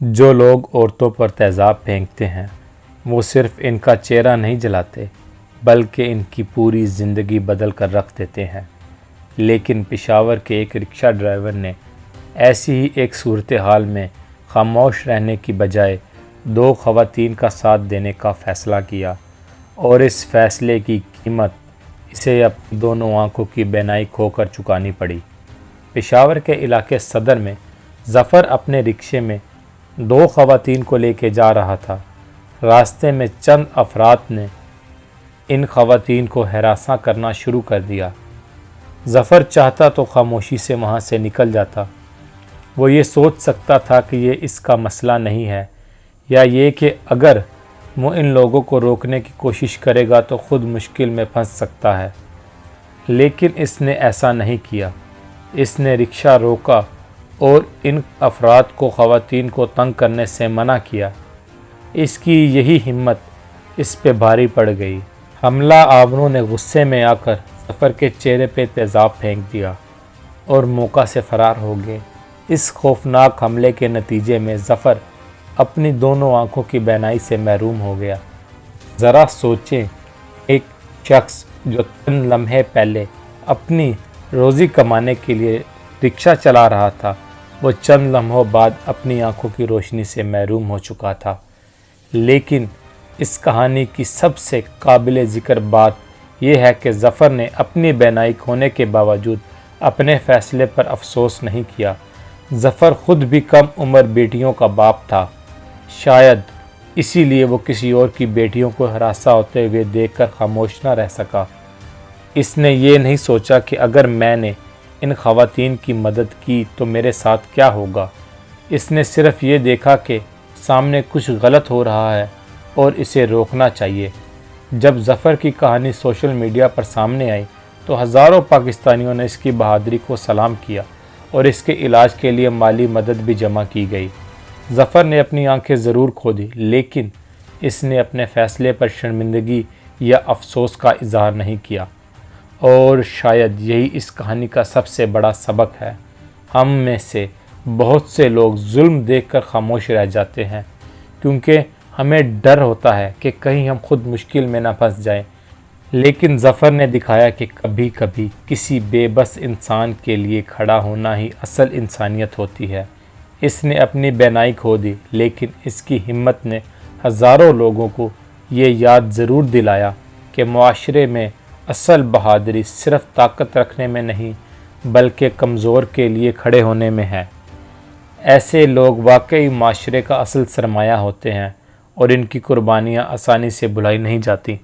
जो लोग औरतों पर तेज़ाब फेंकते हैं वो सिर्फ़ इनका चेहरा नहीं जलाते बल्कि इनकी पूरी ज़िंदगी बदल कर रख देते हैं। लेकिन पेशावर के एक रिक्शा ड्राइवर ने ऐसी ही एक सूरत हाल में खामोश रहने की बजाय दो ख़वातीन का साथ देने का फ़ैसला किया और इस फ़ैसले की कीमत इसे अपनी दोनों आँखों की बीनाई खोकर चुकानी पड़ी। पेशावर के इलाके सदर में ज़फ़र अपने रिक्शे में दो ख़वातीन को लेके जा रहा था। रास्ते में चंद अफराद ने इन ख़वातीन को हरासा करना शुरू कर दिया। ज़फ़र चाहता तो खामोशी से वहाँ से निकल जाता। वो ये सोच सकता था कि ये इसका मसला नहीं है, या ये कि अगर वो इन लोगों को रोकने की कोशिश करेगा तो ख़ुद मुश्किल में फंस सकता है। लेकिन इसने ऐसा नहीं किया। इसने रिक्शा रोका और इन अफराद को ख़वातीन को तंग करने से मना किया। इसकी यही हिम्मत इस पे भारी पड़ गई। हमला आवरों ने गुस्से में आकर ज़फ़र के चेहरे पे तेज़ाब फेंक दिया और मौका से फ़रार हो गए। इस खौफनाक हमले के नतीजे में ज़फ़र अपनी दोनों आँखों की बीनाई से महरूम हो गया। ज़रा सोचें, एक शख्स जो चंद लम्हे पहले अपनी रोज़ी कमाने के लिए रिक्शा चला रहा था, वो चंद लम्हों बाद अपनी आँखों की रोशनी से महरूम हो चुका था। लेकिन इस कहानी की सबसे काबिल ज़िक्र बात यह है कि ज़फ़र ने अपनी बीनाई खोने के बावजूद अपने फ़ैसले पर अफसोस नहीं किया। ज़फ़र ख़ुद भी कम उम्र बेटियों का बाप था। शायद इसीलिए वो किसी और की बेटियों को हरासा होते हुए देखकर खामोश न रह सका। इसने ये नहीं सोचा कि अगर मैंने इन ख़वातीन की मदद की तो मेरे साथ क्या होगा। इसने सिर्फ़ ये देखा कि सामने कुछ गलत हो रहा है और इसे रोकना चाहिए। जब ज़फ़र की कहानी सोशल मीडिया पर सामने आई तो हज़ारों पाकिस्तानियों ने इसकी बहादुरी को सलाम किया और इसके इलाज के लिए माली मदद भी जमा की गई। ज़फ़र ने अपनी आंखें ज़रूर खो दी, लेकिन इसने अपने फ़ैसले पर शर्मिंदगी या अफसोस का इज़हार नहीं किया। और शायद यही इस कहानी का सबसे बड़ा सबक है। हम में से बहुत से लोग जुल्म देखकर खामोश रह जाते हैं क्योंकि हमें डर होता है कि कहीं हम खुद मुश्किल में ना फंस जाएं। लेकिन ज़फ़र ने दिखाया कि कभी कभी किसी बेबस इंसान के लिए खड़ा होना ही असल इंसानियत होती है। इसने अपनी बीनाई खो दी, लेकिन इसकी हिम्मत ने हज़ारों लोगों को ये याद ज़रूर दिलाया कि मुआशरे में असल बहादुरी सिर्फ़ ताकत रखने में नहीं बल्कि कमज़ोर के लिए खड़े होने में है। ऐसे लोग वाकई माशरे का असल सरमाया होते हैं और इनकी कुर्बानियाँ आसानी से भुलाई नहीं जाती।